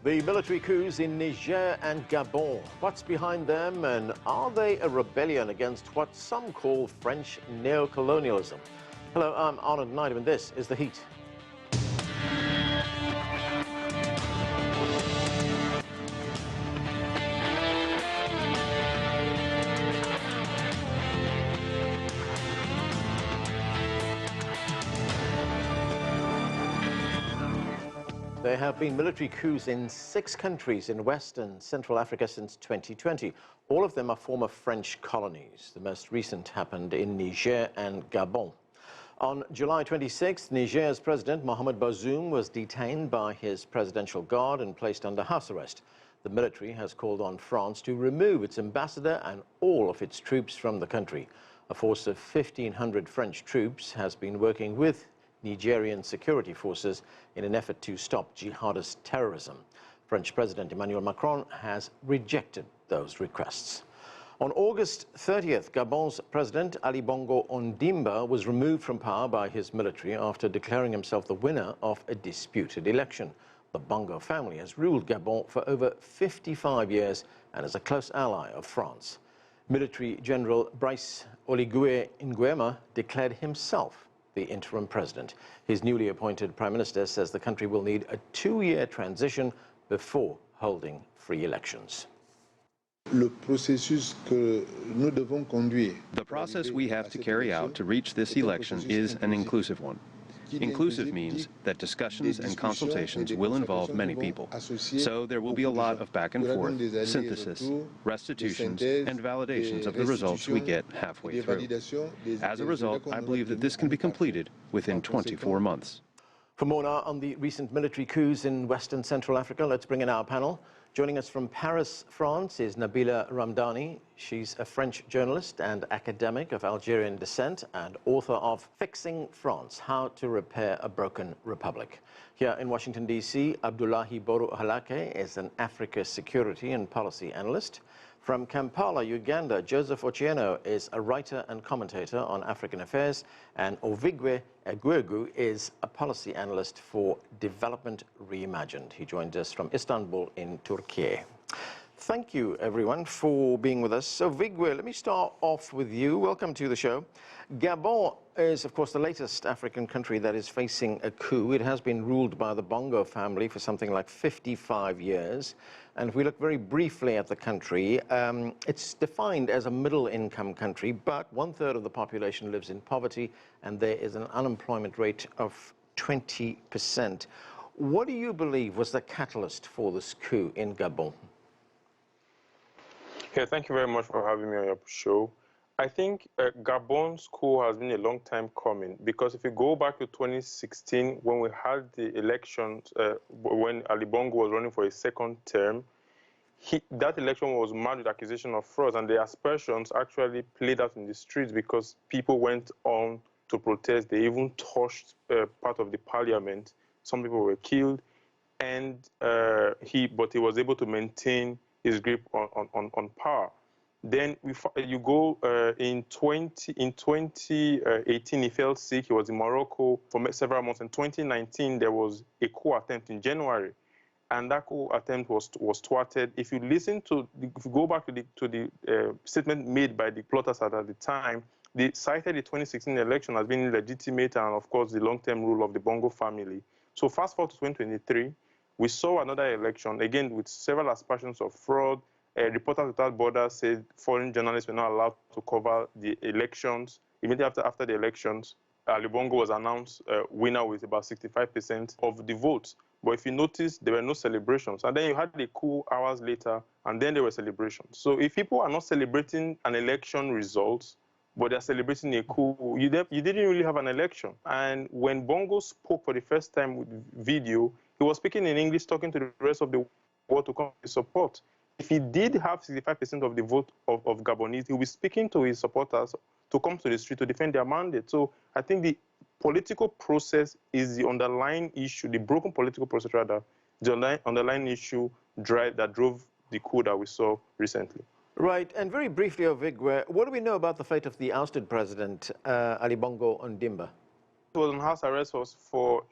The military coups in Niger and Gabon. What's behind them, and are they a rebellion against what some call French neocolonialism? Hello, I'm Arnold Neidem, and this is The Heat. There have been military coups in 6 countries in West and Central Africa since 2020. All of them are former French colonies. The most recent happened in Niger and Gabon. On July 26th, Niger's President Mohamed Bazoum was detained by his presidential guard and placed under house arrest. The military has called on France to remove its ambassador and all of its troops from the country. A force of 1,500 French troops has been working with Nigerian security forces in an effort to stop jihadist terrorism. French President Emmanuel Macron has rejected those requests. On August 30th, Gabon's President Ali Bongo Ondimba was removed from power by his military after declaring himself the winner of a disputed election. The Bongo family has ruled Gabon for over 55 years and is a close ally of France. Military General Brice Oligui Nguema declared himself the interim president. His newly appointed prime minister says the country will need a 2-year transition before holding free elections. The process we have to carry out to reach this election is an inclusive one. Inclusive means that discussions and consultations will involve many people. So there will be a lot of back and forth, synthesis, restitutions, and validations of the results we get halfway through. As a result, I believe that this can be completed within 24 months. For more now on the recent military coups in West and Central Africa, let's bring in our panel. Joining us from Paris, France, is Nabila Ramdani. She's a French journalist and academic of Algerian descent and author of Fixing France: How to Repair a Broken Republic. Here in Washington, D.C., Abdullahi Boru Halake is an Africa security and policy analyst. From Kampala, Uganda, Joseph Ochieno is a writer and commentator on African affairs, and Ovigwe Egwegu is a policy analyst for Development Reimagined. He joins us from Istanbul in Turkey. Thank you, everyone, for being with us. So, Ovigwe, let me start off with you. Welcome to the show. Gabon is, of course, the latest African country that is facing a coup. It has been ruled by the Bongo family for something like 55 years. And if we look very briefly at the country, it's defined as a middle-income country, but 1/3 of the population lives in poverty, and there is an unemployment rate of 20%. What do you believe was the catalyst for this coup in Gabon? Yeah, thank you very much for having me on your show. I think Gabon's coup has been a long time coming, because if you go back to 2016, when we had the elections, when Ali Bongo was running for a second term, that election was marred with accusation of fraud, and the aspersions actually played out in the streets because people went on to protest. They even torched part of the parliament. Some people were killed, and but he was able to maintain his grip on power. Then you go in 2018, he fell sick. He was in Morocco for several months. In 2019, there was a coup attempt in January, and that coup attempt was thwarted. If you go back to the statement made by the plotters at the time, they cited the 2016 election as being illegitimate and, of course, the long-term rule of the Bongo family. So fast forward to 2023, we saw another election, again with several aspersions of fraud. Reporters Without Borders said foreign journalists were not allowed to cover the elections. Immediately after the elections, Ali Bongo was announced winner with about 65% of the votes. But if you notice, there were no celebrations. And then you had the coup hours later, and then there were celebrations. So if people are not celebrating an election result, but they're celebrating a coup, you didn't really have an election. And when Bongo spoke for the first time with video, he was speaking in English, talking to the rest of the world to come to support. If he did have 65% of the vote of Gabonese, he will be speaking to his supporters to come to the street to defend their mandate. So I think the political process is the underlying issue, the broken political process rather, the underlying issue that drove the coup that we saw recently. Right, and very briefly, Ovigwe, what do we know about the fate of the ousted president, Ali Bongo Ondimba? He was on house arrest for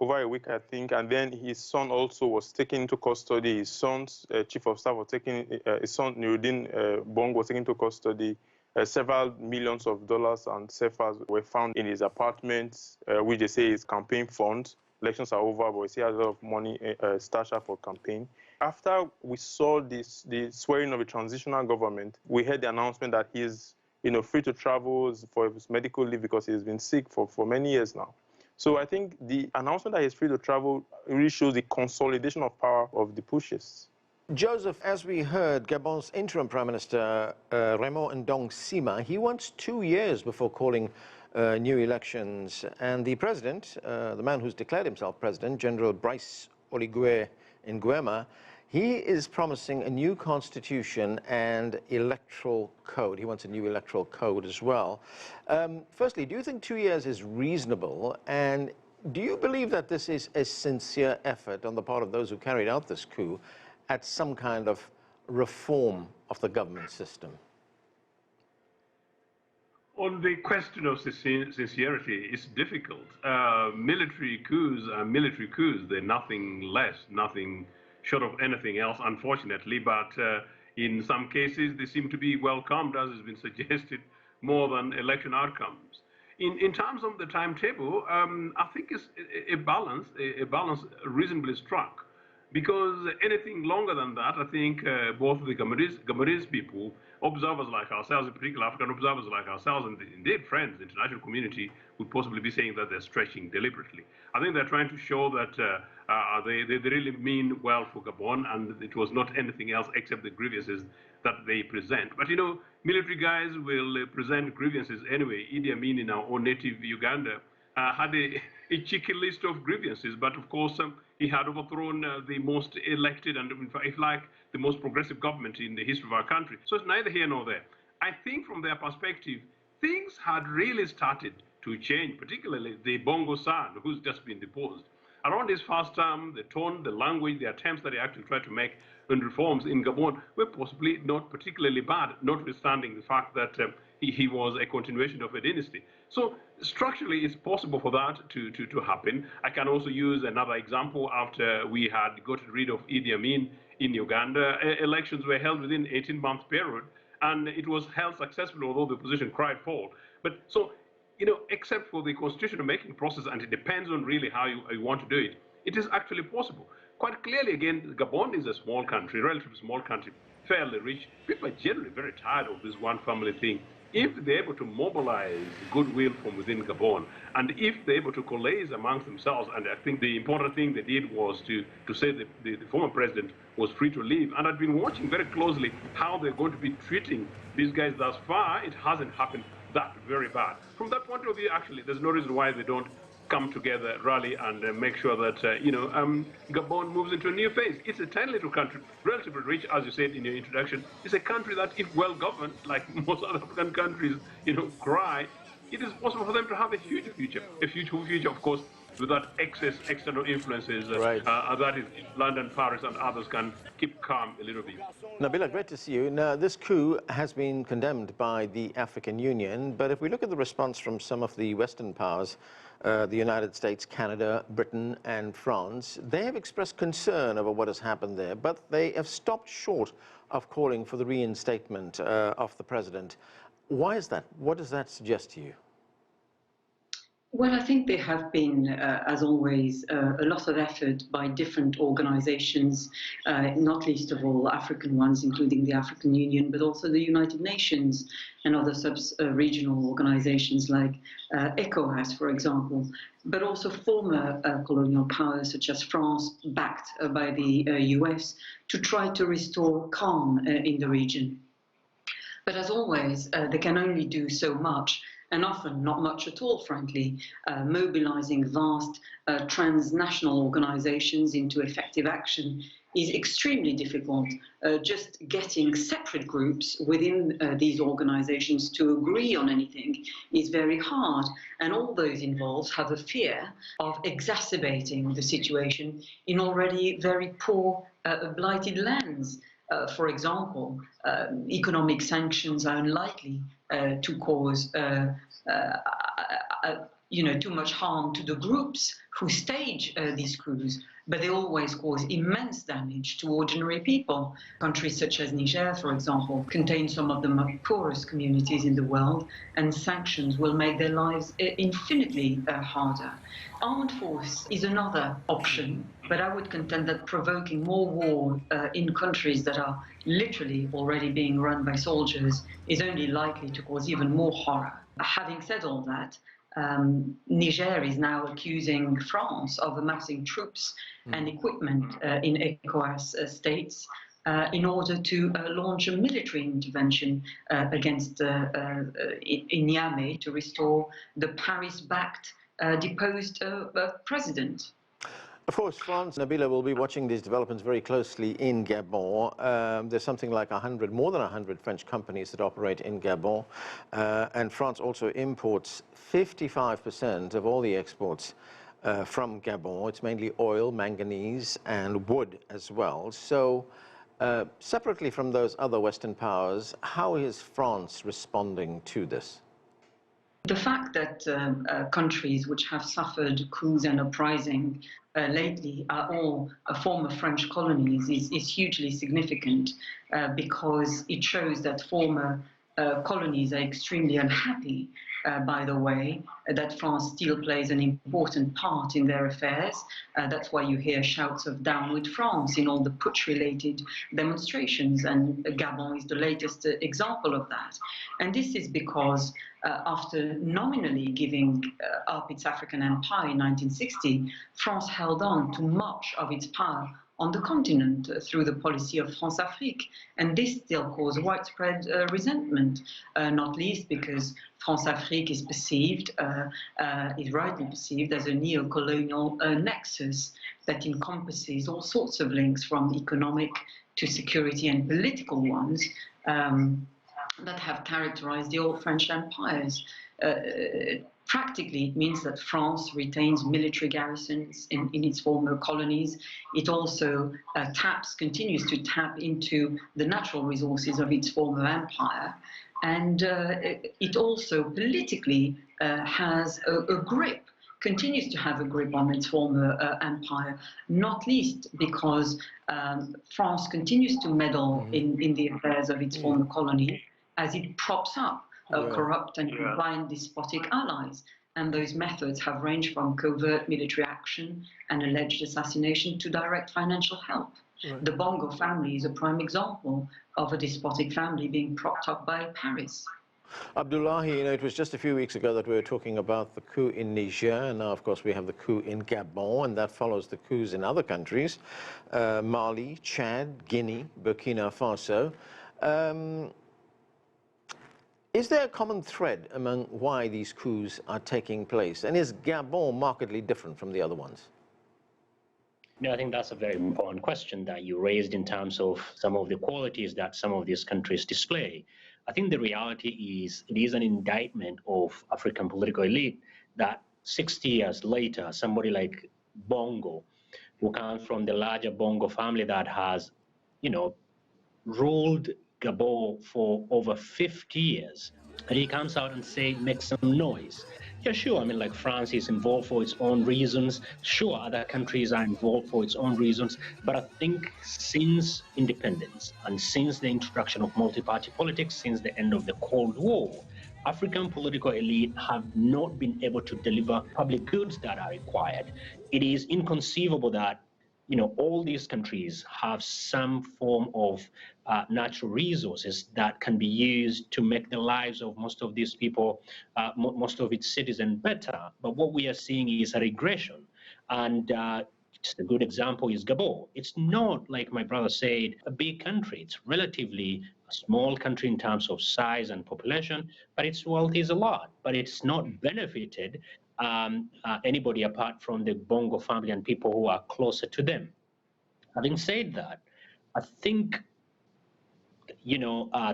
over a week, I think, and then his son also was taken into custody. His son's chief of staff was taken, his son Nuruddin Bongo was taken into custody. Several millions of dollars and CFAs were found in his apartment, which they say is campaign funds. Elections are over, but he still has a lot of money stashed up for campaign. After we saw the swearing of a transitional government, we heard the announcement that he's free to travel for his medical leave because he's been sick for many years now. So I think the announcement that he's free to travel really shows the consolidation of power of the pushes. Joseph, as we heard, Gabon's interim Prime Minister, Raymond Ndong Sima, he wants 2 years before calling new elections. And the president, the man who's declared himself president, General Brice Oligui Nguema, he is promising a new constitution and electoral code. He wants a new electoral code as well. Firstly, do you think 2 years is reasonable? And do you believe that this is a sincere effort on the part of those who carried out this coup at some kind of reform of the government system? On the question of sincerity, it's difficult. Military coups are military coups. They're nothing less, nothing short of anything else, unfortunately. But in some cases, they seem to be welcomed, as has been suggested, more than election outcomes. In terms of the timetable, I think it's a balance reasonably struck. Because anything longer than that, I think both the Gabonese people, observers like ourselves, in particular African observers like ourselves, and indeed friends, the international community, would possibly be saying that they're stretching deliberately. I think they're trying to show that they really mean well for Gabon, and it was not anything else except the grievances that they present. But military guys will present grievances anyway. Idi Amin in our own native Uganda had a cheeky list of grievances, but of course he had overthrown the most elected and, if like, the most progressive government in the history of our country. So it's neither here nor there. I think from their perspective, things had really started to change, particularly the Bongo son, who's just been deposed. Around his first term, the tone, the language, the attempts that he actually tried to make on reforms in Gabon were possibly not particularly bad, notwithstanding the fact that he was a continuation of a dynasty. So structurally, it's possible for that to happen. I can also use another example. After we had gotten rid of Idi Amin in Uganda, elections were held within 18-month period, and it was held successfully, although the opposition cried foul. But so, except for the constitutional making process, and it depends on really how you want to do it, it is actually possible. Quite clearly, again, Gabon is a small country, relatively small country, fairly rich. People are generally very tired of this one family thing. If they're able to mobilize goodwill from within Gabon, and if they're able to coalesce amongst themselves, and I think the important thing they did was to say that the former president was free to leave, and I've been watching very closely how they're going to be treating these guys thus far. It hasn't happened that very bad. From that point of view, actually, there's no reason why they don't come together, rally, and make sure that, Gabon moves into a new phase. It's a tiny little country, relatively rich, as you said in your introduction. It's a country that, if well governed, like most other African countries, cry, it is possible for them to have a huge future. A future, of course, without excess external influences, right. That is, London, Paris, and others can keep calm a little bit. Nabila, great to see you. Now, this coup has been condemned by the African Union, but if we look at the response from some of the Western powers, the United States, Canada, Britain, and France, they have expressed concern over what has happened there, but they have stopped short of calling for the reinstatement of the president. Why is that? What does that suggest to you? Well, I think there have been, as always, a lot of effort by different organizations, not least of all African ones, including the African Union, but also the United Nations and other sub-regional organizations like ECOWAS, for example, but also former colonial powers such as France, backed by the US, to try to restore calm in the region. But as always, they can only do so much, and often not much at all, frankly. Mobilizing vast transnational organizations into effective action is extremely difficult. Just getting separate groups within these organizations to agree on anything is very hard, and all those involved have a fear of exacerbating the situation in already very poor, blighted lands. For example, economic sanctions are unlikely to cause too much harm to the groups who stage these coups, but they always cause immense damage to ordinary people. Countries such as Niger, for example, contain some of the poorest communities in the world, and sanctions will make their lives infinitely harder. Armed force is another option, but I would contend that provoking more war in countries that are literally already being run by soldiers is only likely to cause even more horror. Having said all that, Niger is now accusing France of amassing troops and equipment in ECOWAS states in order to launch a military intervention against in Niamey to restore the Paris-backed deposed president. Of course, France, Nabila, will be watching these developments very closely in Gabon. There's something like more than 100 French companies that operate in Gabon. And France also imports 55% of all the exports from Gabon. It's mainly oil, manganese, and wood as well. So, separately from those other Western powers, how is France responding to this? The fact that countries which have suffered coups and uprising lately are all former French colonies is hugely significant because it shows that former colonies are extremely unhappy, by the way, that France still plays an important part in their affairs. That's why you hear shouts of "Down with France" in all the putsch-related demonstrations, and Gabon is the latest example of that. And this is because after nominally giving up its African empire in 1960, France held on to much of its power on the continent through the policy of France-Afrique. And this still caused widespread resentment, not least because France-Afrique is perceived, is rightly perceived as a neo-colonial nexus that encompasses all sorts of links from economic to security and political ones that have characterized the old French empires. Practically, it means that France retains military garrisons in its former colonies. It also continues to tap into the natural resources of its former empire. And it also politically has a grip, continues to have a grip on its former empire, not least because France continues to meddle in the affairs of its former colony as it props up corrupt and compliant despotic allies. And those methods have ranged from covert military action and alleged assassination to direct financial help. The Bongo family is a prime example of a despotic family being propped up by Paris. Abdullahi, it was just a few weeks ago that we were talking about the coup in Niger, and now, of course, we have the coup in Gabon, and that follows the coups in other countries, Mali, Chad, Guinea, Burkina Faso. Is there a common thread among why these coups are taking place? And is Gabon markedly different from the other ones? No, I think that's a very important question that you raised in terms of some of the qualities that some of these countries display. I think the reality is it is an indictment of African political elite that 60 years later, somebody like Bongo, who comes from the larger Bongo family that has, ruled Gabon for over 50 years, and he comes out and makes some noise. Yeah, sure, like France is involved for its own reasons. Sure, other countries are involved for its own reasons. But I think since independence and since the introduction of multi-party politics, since the end of the Cold War, African political elite have not been able to deliver public goods that are required. It is inconceivable that all these countries have some form of natural resources that can be used to make the lives of most of these people, most of its citizens better. But what we are seeing is a regression. And just a good example is Gabon. It's not, like my brother said, a big country. It's relatively a small country in terms of size and population, but its wealth is a lot. But it's not benefited anybody apart from the Bongo family and people who are closer to them. Having said that, I think,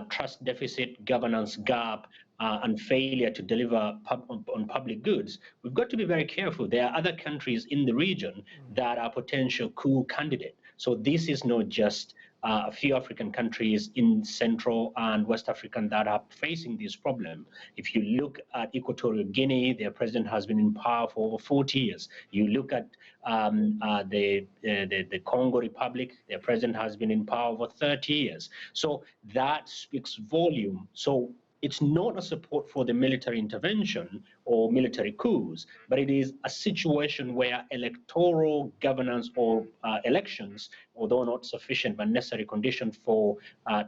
trust deficit, governance gap, and failure to deliver on public goods, we've got to be very careful. There are other countries in the region that are potential coup candidates. So this is not just a few African countries in Central and West Africa that are facing this problem. If you look at Equatorial Guinea, their president has been in power for over 40 years. You look at the Congo Republic, their president has been in power over 30 years. So that speaks volume. So it's not a support for the military intervention or military coups, but it is a situation where electoral governance or elections, although not sufficient but necessary condition for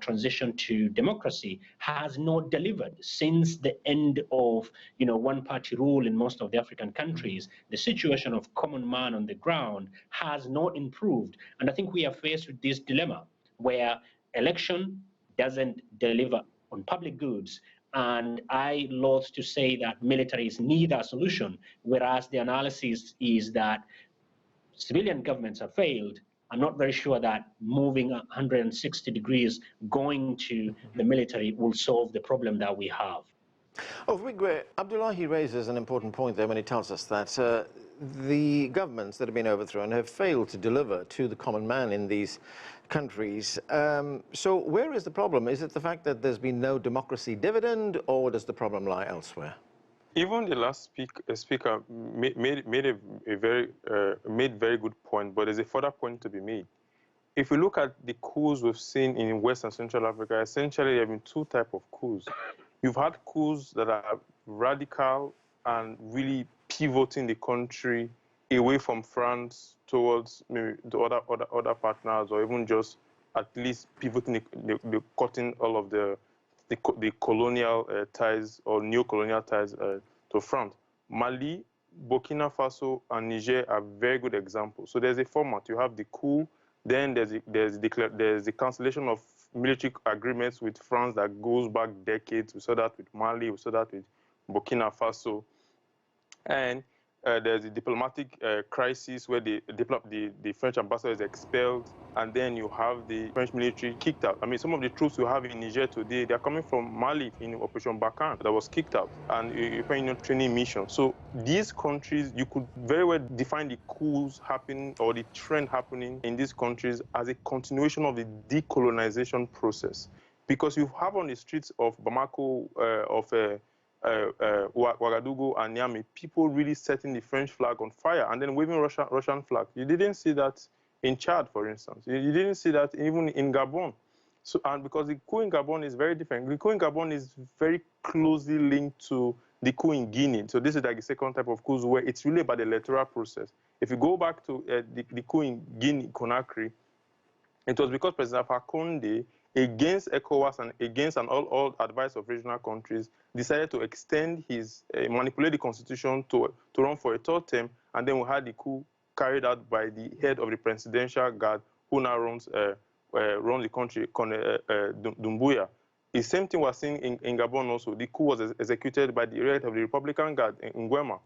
transition to democracy, has not delivered. Since the end of one-party rule in most of the African countries, the situation of common man on the ground has not improved. And I think we are faced with this dilemma where election doesn't deliver on public goods, and I loathe to say that military is neither a solution, whereas the analysis is that civilian governments have failed. I'm not very sure that moving 160 degrees going to the military will solve the problem that we have. Oh, Abdullahi raises an important point there when he tells us that the governments that have been overthrown have failed to deliver to the common man in these countries. So where is the problem? Is it the fact that there's been no democracy dividend, or does the problem lie elsewhere? Even the last speaker made very good point, but there's a further point to be made. If we look at the coups we've seen in West and Central Africa, essentially there have been two types of coups. You've had coups that are radical and really pivoting the country away from France towards maybe the other partners, or even just at least pivoting, the cutting all of the colonial ties or neocolonial ties to France. Mali, Burkina Faso, and Niger are very good examples. So there's a format. You have the coup, then there's the cancellation of military agreements with France that goes back decades. We saw that with Mali, we saw that with Burkina Faso. And there's a diplomatic crisis where the French ambassador is expelled, and then you have the French military kicked out. I mean, some of the troops you have in Niger today, they're coming from Mali in Operation Barkhane that was kicked out, and European Union training mission. So these countries, you could very well define the coups happening or the trend happening in these countries as a continuation of the decolonization process. Because you have on the streets of Bamako, Ouagadougou and Niamey, people really setting the French flag on fire and then waving Russian flag. You didn't see that in Chad, for instance. You didn't see that even in Gabon. So, and because the coup in Gabon is very different. The coup in Gabon is very closely linked to the coup in Guinea. So this is like the second type of coups where it's really about the electoral process. If you go back to the coup in Guinea, Conakry, it was because President Alpha Condé, against ECOWAS and against all advice of regional countries, decided to extend his, manipulate the constitution to run for a third term, and then we had the coup carried out by the head of the presidential guard, who now runs the country, Doumbouya. The same thing we're seeing in Gabon also. The coup was executed by the head of the Republican Guard in Nguema,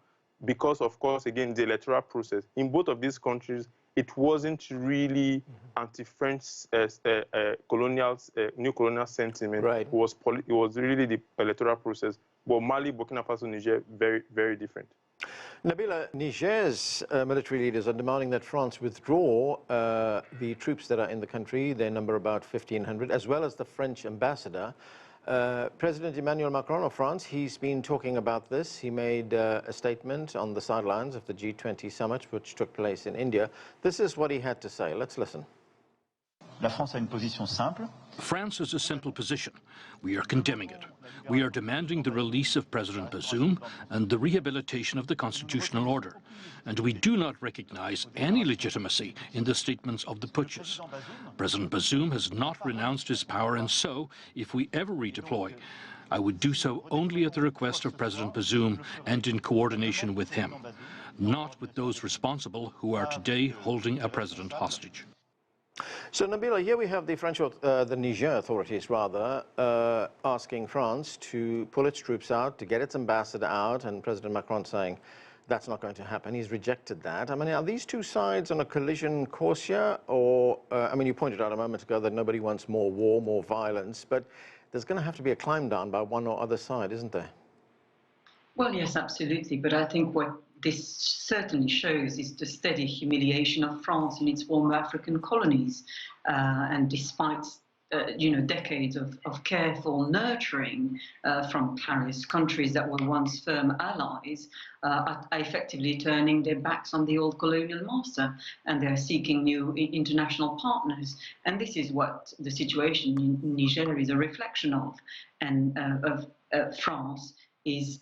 because, of course, again, the electoral process. In both of these countries, it wasn't really anti-French new colonial sentiment. Right. It was really the electoral process. But Mali, Burkina Faso, Niger, very, very different. Nabila, Niger's military leaders are demanding that France withdraw the troops that are in the country. They number about 1,500, as well as the French ambassador. President Emmanuel Macron of France, he's been talking about this. He made a statement on the sidelines of the G20 summit, which took place in India. This is what he had to say. Let's listen. La France a une position simple. France has a simple position. We are condemning it. We are demanding the release of President Bazoum and the rehabilitation of the constitutional order. And we do not recognize any legitimacy in the statements of the putschs. President Bazoum has not renounced his power, and so, if we ever redeploy, I would do so only at the request of President Bazoum and in coordination with him, not with those responsible who are today holding a president hostage. So, Nabila, here we have the the Niger authorities, rather, asking France to pull its troops out, to get its ambassador out, and President Macron saying that's not going to happen. He's rejected that. I mean, are these two sides on a collision course here? Or, I mean, you pointed out a moment ago that nobody wants more war, more violence, but there's going to have to be a climb down by one or other side, isn't there? Well, yes, absolutely. But I think what this certainly shows is the steady humiliation of France in its former African colonies. And despite decades of careful nurturing from Paris, countries that were once firm allies are effectively turning their backs on the old colonial master, and they're seeking new international partners. And this is what the situation in Niger is a reflection of, and France is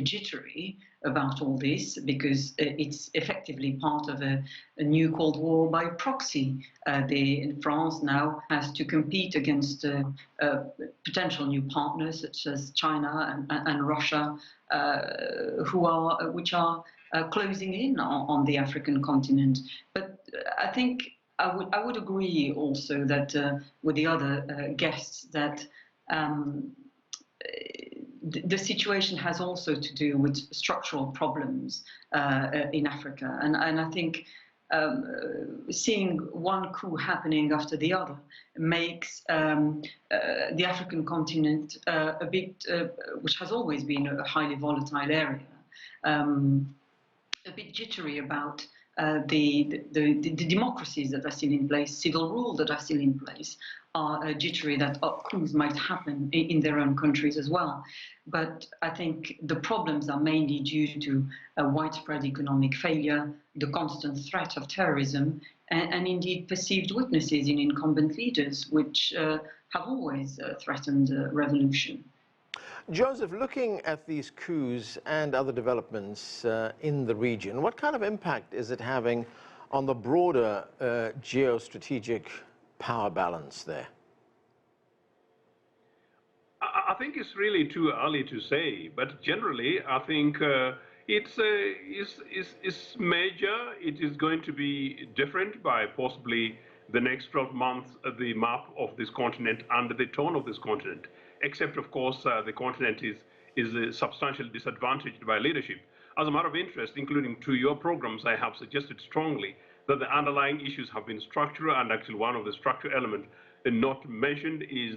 jittery about all this because it's effectively part of a new Cold War by proxy. France now has to compete against potential new partners such as China and Russia, which are closing in on the African continent. But I think I would agree also that with the other guests that the situation has also to do with structural problems in Africa. And I think seeing one coup happening after the other makes the African continent a bit, which has always been a highly volatile area, a bit jittery about the democracies that are still in place, civil rule that are still in place, are jittery that coups might happen in their own countries as well. But I think the problems are mainly due to a widespread economic failure, the constant threat of terrorism, and indeed perceived weaknesses in incumbent leaders, which have always threatened revolution. Joseph, looking at these coups and other developments in the region, what kind of impact is it having on the broader geostrategic power balance there? I think it's really too early to say, but generally I think it's major. It is going to be different by possibly the next 12 months, the map of this continent and the tone of this continent. Except, of course, the continent is substantially disadvantaged by leadership. As a matter of interest, including to your programs, I have suggested strongly that the underlying issues have been structural, and actually one of the structural elements not mentioned is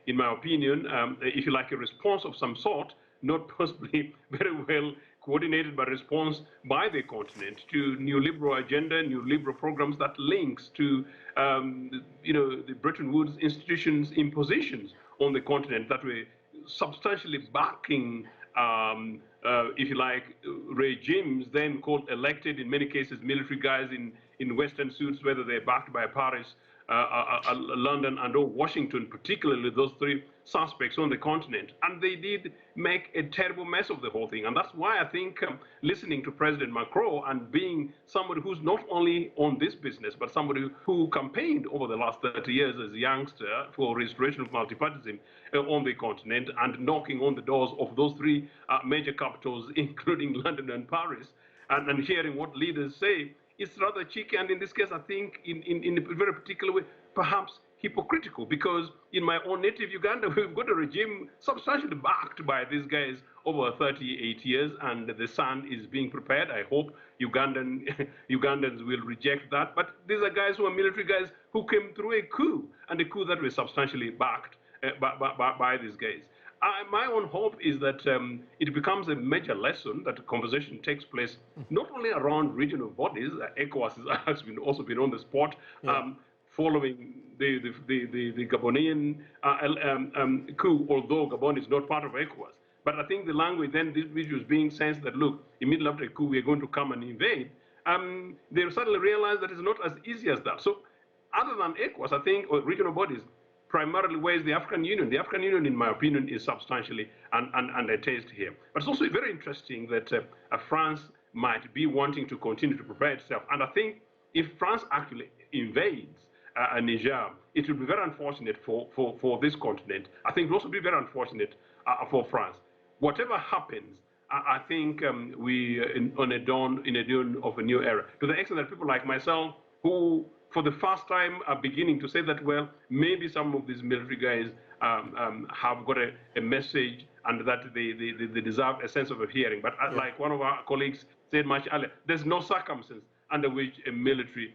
in my opinion, if you like, a response of some sort, not possibly very well coordinated, but response by the continent to neoliberal agenda, neoliberal programs that links to, the Bretton Woods institutions' impositions on the continent that were substantially backing, if you like, regimes then called elected, in many cases military guys in Western suits, whether they're backed by Paris, London and or Washington, particularly those three suspects on the continent. And they did make a terrible mess of the whole thing. And that's why I think listening to President Macron and being somebody who's not only on this business, but somebody who campaigned over the last 30 years as a youngster for restoration of multipartyism on the continent and knocking on the doors of those three major capitals, including London and Paris, and hearing what leaders say, it's rather cheeky, and in this case, I think, in a very particular way, perhaps hypocritical, because in my own native Uganda, we've got a regime substantially backed by these guys over 38 years, and the sun is being prepared. I hope Ugandans will reject that. But these are guys who are military guys who came through a coup, and a coup that was substantially backed by these guys. My own hope is that it becomes a major lesson that the conversation takes place not only around regional bodies. ECOWAS has also been on the spot, following the Gabonian coup, although Gabon is not part of ECOWAS. But I think the language then, this visual is being sensed that, look, in the middle of the coup, we're going to come and invade. They suddenly realize that it's not as easy as that. So other than ECOWAS, I think, or regional bodies, primarily where is the African Union? The African Union, in my opinion, is substantially unattached here. But it's also very interesting that France might be wanting to continue to prepare itself. And I think if France actually invades Niger, it will be very unfortunate for this continent. I think it will also be very unfortunate for France. Whatever happens, I think we are in a dawn of a new era. To the extent that people like myself, who for the first time are beginning to say that, well, maybe some of these military guys have got a message and that they deserve a sense of a hearing. But like one of our colleagues said much earlier, there's no circumstance under which a military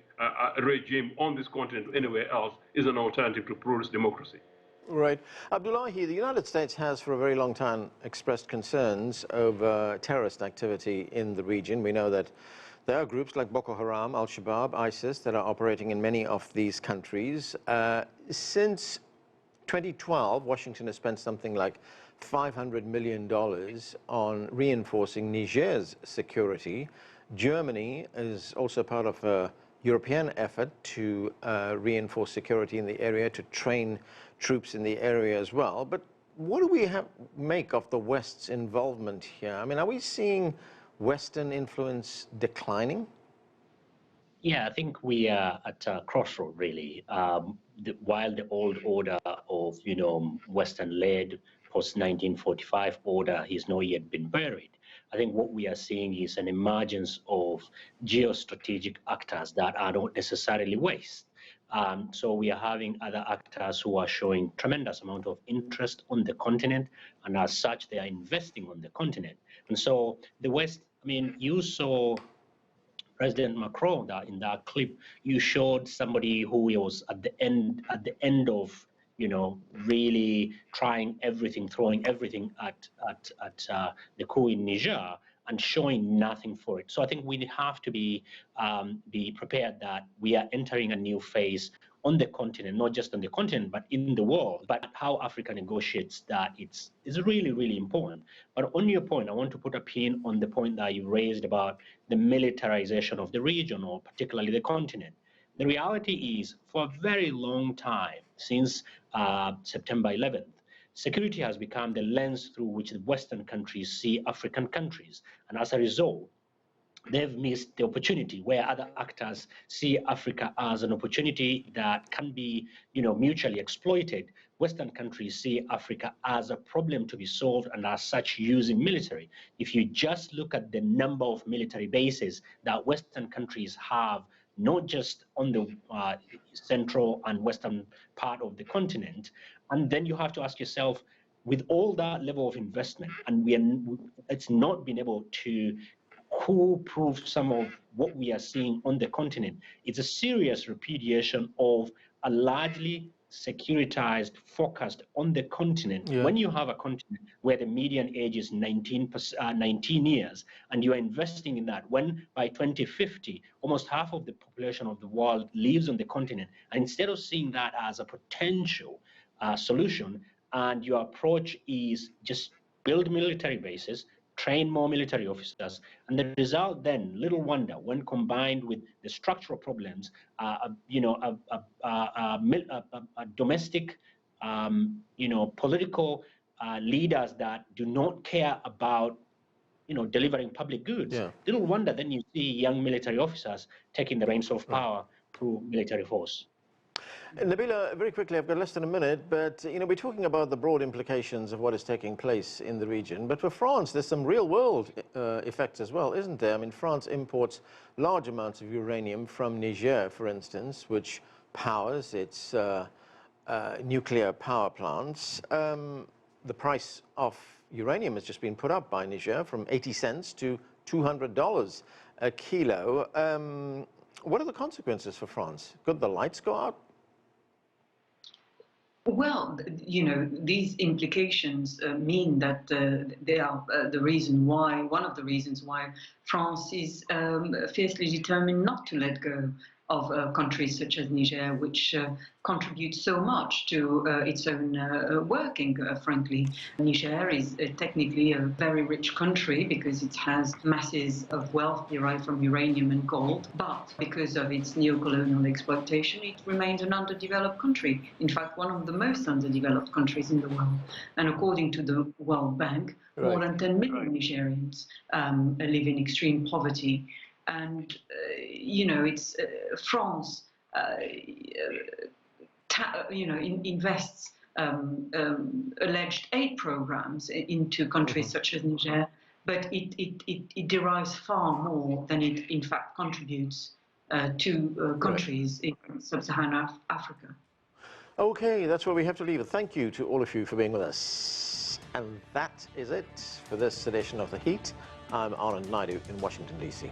regime on this continent or anywhere else is an alternative to pluralist democracy. Right. Abdullahi, the United States has for a very long time expressed concerns over terrorist activity in the region. We know that there are groups like Boko Haram, Al-Shabaab, ISIS that are operating in many of these countries. Since 2012, Washington has spent something like $500 million on reinforcing Niger's security. Germany is also part of a European effort to reinforce security in the area, to train troops in the area as well. But what do we make of the West's involvement here? I mean, are we seeing Western influence declining? Yeah, I think we are at a crossroad, really. While the old order of, Western-led post-1945 order has not yet been buried, I think what we are seeing is an emergence of geostrategic actors that are not necessarily West. So we are having other actors who are showing tremendous amount of interest on the continent, and as such, they are investing on the continent. And so the West, I mean, you saw President Macron, that in that clip, you showed somebody who was at the end of, really trying everything, throwing everything at the coup in Niger and showing nothing for it. So I think we have to be prepared that we are entering a new phase on the continent, not just on the continent, but in the world. But how Africa negotiates that is really, really important. But on your point, I want to put a pin on the point that you raised about the militarization of the region, or particularly the continent. The reality is, for a very long time, since September 11th, security has become the lens through which the Western countries see African countries. And as a result, they've missed the opportunity where other actors see Africa as an opportunity that can be, mutually exploited. Western countries see Africa as a problem to be solved, and as such using military. If you just look at the number of military bases that Western countries have, not just on the central and western part of the continent, and then you have to ask yourself, with all that level of investment, and it's not been able to prove some of what we are seeing on the continent. It's a serious repudiation of a largely securitized, focused on the continent. Yeah. When you have a continent where the median age is 19 years, and you are investing in that, when by 2050, almost half of the population of the world lives on the continent, and instead of seeing that as a potential solution, and your approach is just build military bases, train more military officers, and the result then, little wonder, when combined with the structural problems, domestic, political leaders that do not care about, delivering public goods. Yeah. Little wonder then you see young military officers taking the reins of power through military force. Nabila, very quickly, I've got less than a minute, but we're talking about the broad implications of what is taking place in the region. But for France, there's some real-world effects as well, isn't there? I mean, France imports large amounts of uranium from Niger, for instance, which powers its nuclear power plants. The price of uranium has just been put up by Niger from 80 cents to $200 a kilo. What are the consequences for France? Could the lights go out? Well, these implications mean that they are one of the reasons why France is fiercely determined not to let go of countries such as Niger, which contribute so much to its own working, frankly. Niger is technically a very rich country because it has masses of wealth derived from uranium and gold, but because of its neocolonial exploitation, it remains an underdeveloped country. In fact, one of the most underdeveloped countries in the world. And according to the World Bank, more than 10 million Nigerians live in extreme poverty. And, it's France, invests alleged aid programs into countries such as Niger, but it derives far more than it in fact contributes to countries in sub-Saharan Africa. Okay, that's where we have to leave it. Thank you to all of you for being with us. And that is it for this edition of The Heat. I'm Anand Naidu in Washington, D.C.